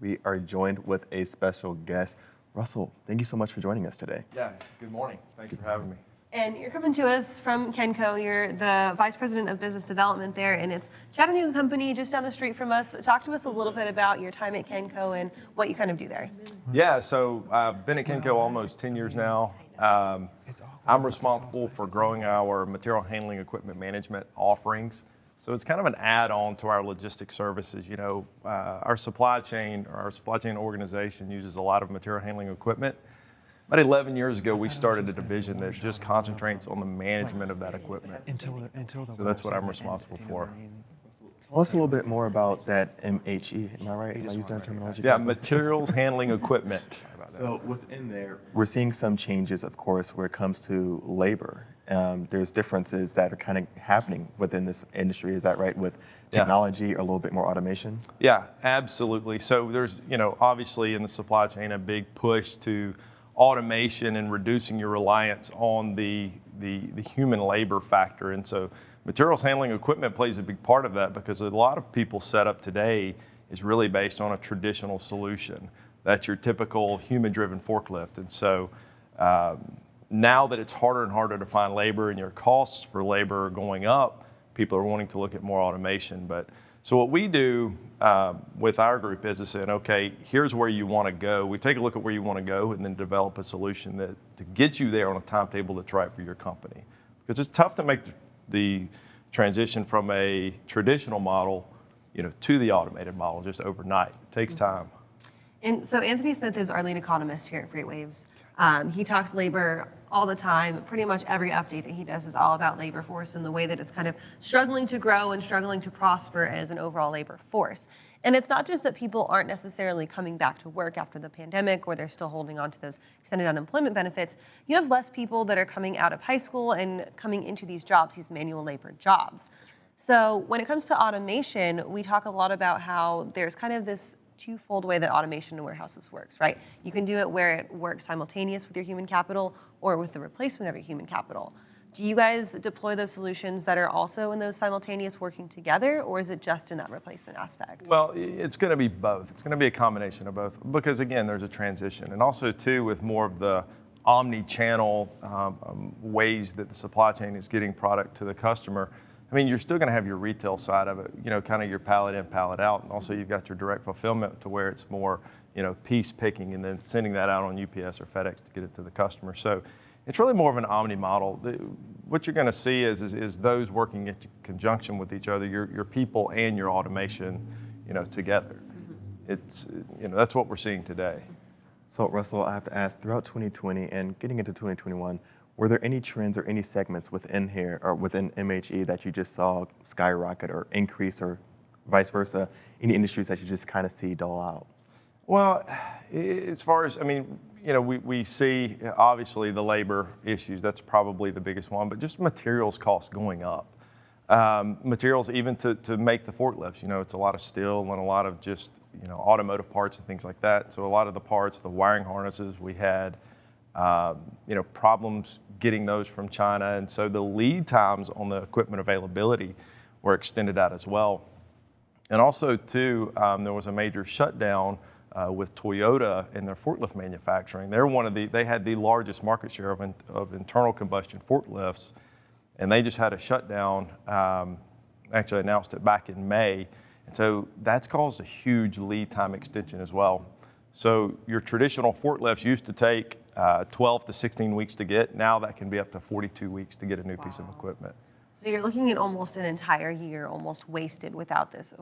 we are joined with a special guest. Russell, thank you so much for joining us today. Yeah, good morning. Thank you for having me. And you're coming to us from Kenco. You're the Vice President of Business Development there, and it's a Chattanooga company just down the street from us. Talk to us a little bit about your time at Kenco and what you kind of do there. Yeah, so I've been at Kenco almost 10 years now. I'm responsible for growing our material handling equipment management offerings. So it's kind of an add-on to our logistics services. You know, our supply chain organization uses a lot of material handling equipment. About 11 years ago, we started a division that just concentrates on the management of that equipment. So that's what I'm responsible for. Tell us a little bit more about that MHE. Am I right? Am I using that terminology? Yeah, materials handling equipment. So within there, we're seeing some changes, of course, where it comes to labor. There's differences that are kind of happening within this industry. Is that right? With technology or a little bit more automation? Yeah, absolutely. So there's, you know, obviously in the supply chain, a big push to automation and reducing your reliance on the human labor factor. And so materials handling equipment plays a big part of that, because a lot of people's setup today is really based on a traditional solution. That's your typical human-driven forklift. And so now that it's harder and harder to find labor and your costs for labor are going up, people are wanting to look at more automation. So what we do with our group is to say, okay, here's where you want to go. We take a look at where you want to go and then develop a solution to get you there on a timetable that's right for your company. Because it's tough to make the transition from a traditional model, you know, to the automated model just overnight. It takes time. And so Anthony Smith is our lead economist here at FreightWaves. He talks labor all the time. Pretty much every update that he does is all about labor force and the way that it's kind of struggling to grow and struggling to prosper as an overall labor force. And it's not just that people aren't necessarily coming back to work after the pandemic, or they're still holding on to those extended unemployment benefits. You have less people that are coming out of high school and coming into these jobs, these manual labor jobs. So when it comes to automation, we talk a lot about how there's kind of this twofold way that automation in warehouses works, right? You can do it where it works simultaneous with your human capital or with the replacement of your human capital. Do you guys deploy those solutions that are also in those simultaneous working together, or is it just in that replacement aspect? Well, it's going to be both. It's going to be a combination of both, because again, there's a transition. And also too, with more of the omni-channel ways that the supply chain is getting product to the customer, I mean, you're still going to have your retail side of it, you know, kind of your pallet in, pallet out. And also you've got your direct fulfillment to where it's more, you know, piece picking and then sending that out on UPS or FedEx to get it to the customer. So it's really more of an omni model. What you're going to see is those working in conjunction with each other, your people and your automation, you know, together. It's, you know, that's what we're seeing today. So Russell, I have to ask, throughout 2020 and getting into 2021, were there any trends or any segments within here or within MHE that you just saw skyrocket or increase, or vice versa? Any industries that you just kind of see dull out? Well, as far as, I mean, you know, we see obviously the labor issues. That's probably the biggest one, but just materials costs going up. Materials even to make the forklifts, you know, it's a lot of steel and a lot of just, you know, automotive parts and things like that. So a lot of the parts, the wiring harnesses, we had, you know, problems getting those from China. And so the lead times on the equipment availability were extended out as well. And also too, there was a major shutdown with Toyota in their forklift manufacturing. They had the largest market share of internal combustion forklifts, and they just had a shutdown, actually announced it back in May. And so that's caused a huge lead time extension as well. So your traditional forklifts used to take 12 to 16 weeks to get. Now that can be up to 42 weeks to get a new piece of equipment. So you're looking at almost an entire year almost wasted without this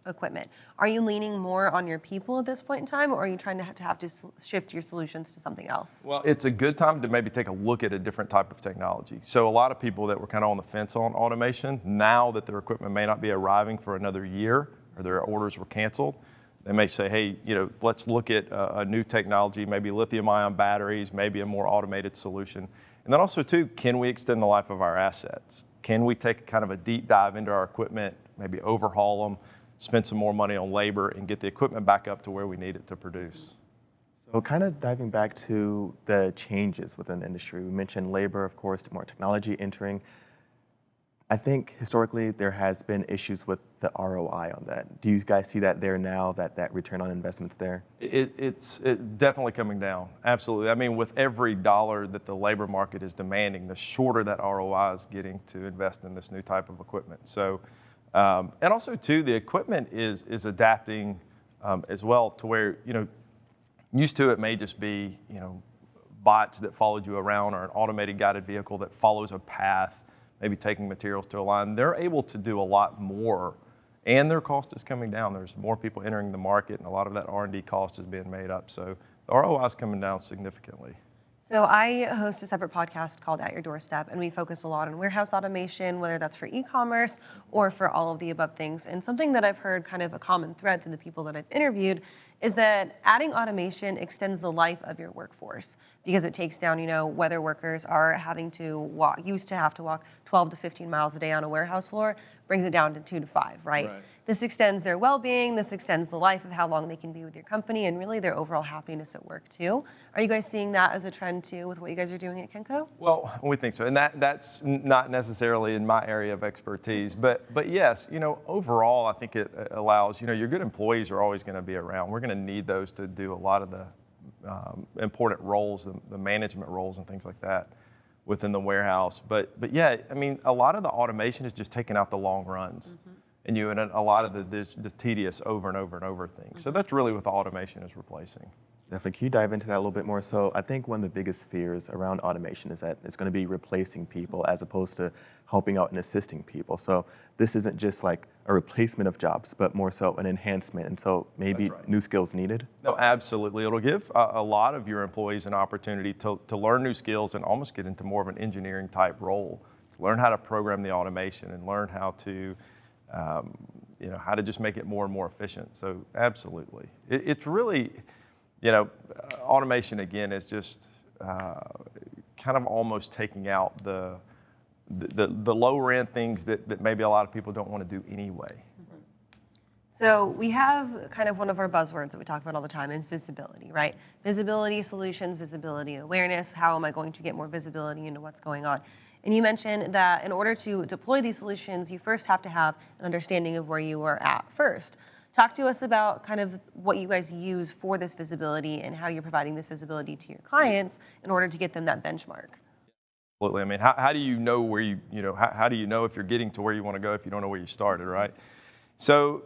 equipment. Are you leaning more on your people at this point in time, or are you trying to have to shift your solutions to something else? Well, it's a good time to maybe take a look at a different type of technology. So a lot of people that were kind of on the fence on automation, now that their equipment may not be arriving for another year or their orders were canceled, they may say, hey, you know, let's look at a new technology, maybe lithium-ion batteries, maybe a more automated solution. And then also too, can we extend the life of our assets? Can we take kind of a deep dive into our equipment, maybe overhaul them, spend some more money on labor, and get the equipment back up to where we need it to produce? So kind of diving back to the changes within the industry, we mentioned labor, of course, more technology entering. I think historically there has been issues with the ROI on that. Do you guys see that there now, that return on investment's there? It's definitely coming down. Absolutely. I mean, with every dollar that the labor market is demanding, the shorter that ROI is getting to invest in this new type of equipment. So, and also too, the equipment is adapting as well to where, used to it may just be, bots that followed you around or an automated guided vehicle that follows a path, maybe taking materials to a line. They're able to do a lot more, and their cost is coming down. There's more people entering the market, and a lot of that R&D cost is being made up. So the ROI is coming down significantly. So I host a separate podcast called At Your Doorstep, and we focus a lot on warehouse automation, whether that's for e-commerce or for all of the above things. And something that I've heard kind of a common thread through the people that I've interviewed is that adding automation extends the life of your workforce because it takes down, whether workers are having to used to have to walk 12 to 15 miles a day on a warehouse floor, brings it down to 2 to 5, right? This extends their well-being, this extends the life of how long they can be with your company and really their overall happiness at work too. Are you guys seeing that as a trend too with what you guys are doing at Kenco? Well, we think so, and that's not necessarily in my area of expertise, but yes, overall, I think it allows, your good employees are always going to be around. We're going to need those to do a lot of the important roles, the management roles and things like that within the warehouse. But yeah, I mean, a lot of the automation is just taking out the long runs, and a lot of the tedious over and over and over things. So that's really what the automation is replacing. Definitely. Can you dive into that a little bit more? So I think one of the biggest fears around automation is that it's going to be replacing people as opposed to helping out and assisting people. So this isn't just like a replacement of jobs, but more so an enhancement. And so maybe new skills needed? No, absolutely. It'll give a lot of your employees an opportunity to learn new skills and almost get into more of an engineering type role, to learn how to program the automation and learn how to how to just make it more and more efficient. So absolutely. It's really, automation again is just kind of almost taking out the lower end things that maybe a lot of people don't want to do anyway. So we have kind of one of our buzzwords that we talk about all the time is visibility, right? Visibility solutions, visibility awareness. How am I going to get more visibility into what's going on? And you mentioned that in order to deploy these solutions, you first have to have an understanding of where you are at first. Talk to us about kind of what you guys use for this visibility and how you're providing this visibility to your clients in order to get them that benchmark. Absolutely. I mean, how do you know where how do you know if you're getting to where you want to go if you don't know where you started, right? So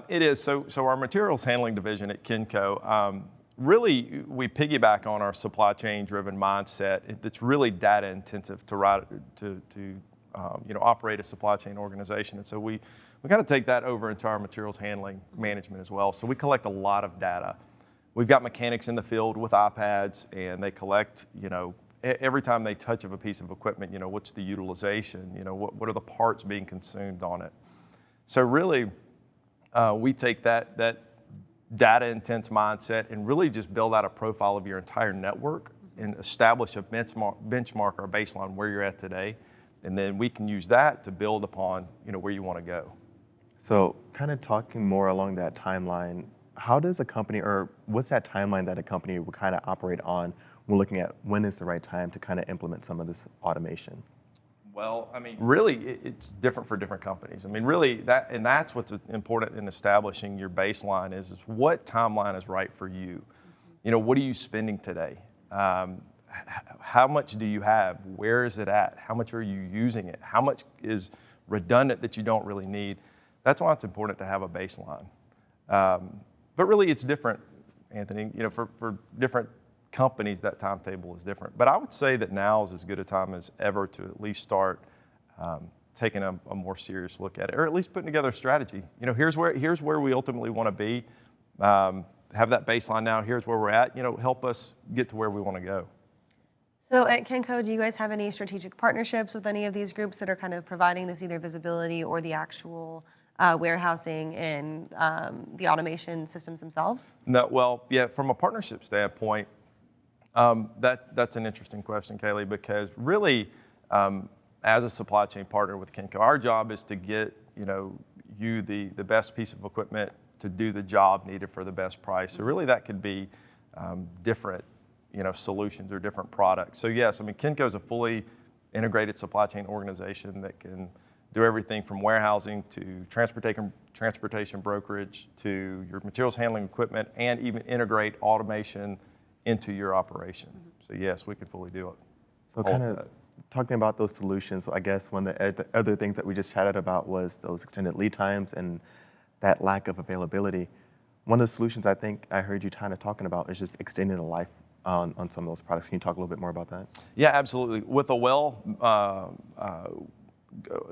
it is. So our materials handling division at Kenco, really we piggyback on our supply chain driven mindset. It's really data intensive to operate a supply chain organization. And so we got to take that over into our materials handling management as well. So we collect a lot of data. We've got mechanics in the field with iPads, and they collect, every time they touch of a piece of equipment, what's the utilization, what are the parts being consumed on it. So really, we take that data intense mindset and really just build out a profile of your entire network and establish a benchmark or baseline where you're at today. And then we can use that to build upon, where you want to go. So kind of talking more along that timeline, how does a company, or what's that timeline that a company would kind of operate on when looking at when is the right time to kind of implement some of this automation? Well, I mean, really, it's different for different companies. I mean, really, that's what's important in establishing your baseline is what timeline is right for you. What are you spending today? How much do you have? Where is it at? How much are you using it? How much is redundant that you don't really need? That's why it's important to have a baseline. But really, it's different, Anthony. For different companies, that timetable is different. But I would say that now is as good a time as ever to at least start taking a more serious look at it, or at least putting together a strategy. Here's where we ultimately want to be. Have that baseline now. Here's where we're at. Help us get to where we want to go. So at Kenco, do you guys have any strategic partnerships with any of these groups that are kind of providing this either visibility or the actual warehousing and the automation systems themselves? No, well, yeah, from a partnership standpoint, that's an interesting question, Kaylee, because really, as a supply chain partner with Kenco, our job is to get you the best piece of equipment to do the job needed for the best price. So really, that could be different solutions or different products. So yes, I mean, Kenco is a fully integrated supply chain organization that can do everything from warehousing to transportation brokerage to your materials handling equipment, and even integrate automation into your operation. So yes, we can fully do it. So kind of talking about those solutions, so I guess one of the other things that we just chatted about was those extended lead times and that lack of availability. One of the solutions I think I heard you kind of talking about is just extending the life on some of those products. Can you talk a little bit more about that? Yeah, absolutely. With a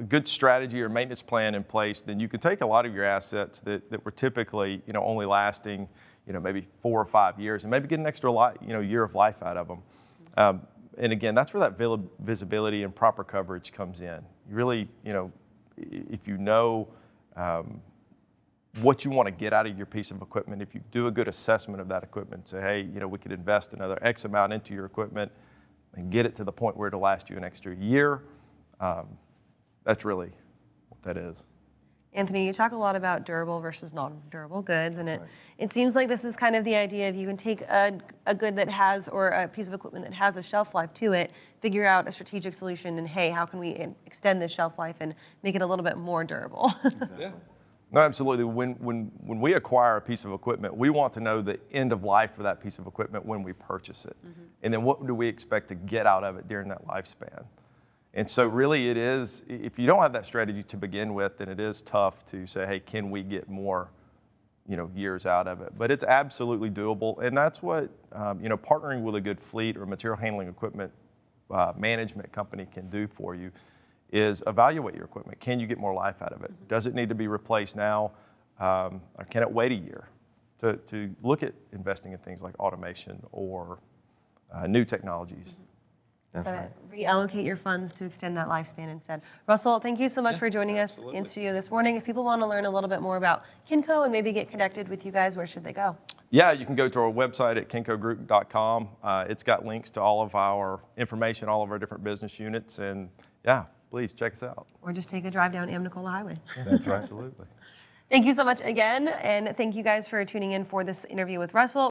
good strategy or maintenance plan in place, then you can take a lot of your assets that were typically, only lasting, maybe 4 or 5 years, and maybe get an extra year of life out of them. And again, that's where that visibility and proper coverage comes in. You really, if you know what you want to get out of your piece of equipment, if you do a good assessment of that equipment, say, hey, we could invest another X amount into your equipment and get it to the point where it'll last you an extra year, that's really what that is. Anthony, you talk a lot about durable versus non-durable goods, and it seems like this is kind of the idea of you can take a good that has, or a piece of equipment that has a shelf life to it, figure out a strategic solution, and hey, how can we extend this shelf life and make it a little bit more durable? Yeah. No, absolutely. When we acquire a piece of equipment, we want to know the end of life for that piece of equipment when we purchase it. And then what do we expect to get out of it during that lifespan? And so really it is, if you don't have that strategy to begin with, then it is tough to say, hey, can we get more, years out of it? But it's absolutely doable. And that's what, partnering with a good fleet or material handling equipment management company can do for you, is evaluate your equipment. Can you get more life out of it? Does it need to be replaced now? Or can it wait a year? To look at investing in things like automation or new technologies. That's right. Reallocate your funds to extend that lifespan instead. Russell, thank you so much for joining us in studio this morning. If people want to learn a little bit more about Kenco and maybe get connected with you guys, where should they go? Yeah, you can go to our website at kencogroup.com. It's got links to all of our information, all of our different business units, and yeah, please check us out. Or just take a drive down Amnicola Highway. That's right. Absolutely. Thank you so much again, and thank you guys for tuning in for this interview with Russell.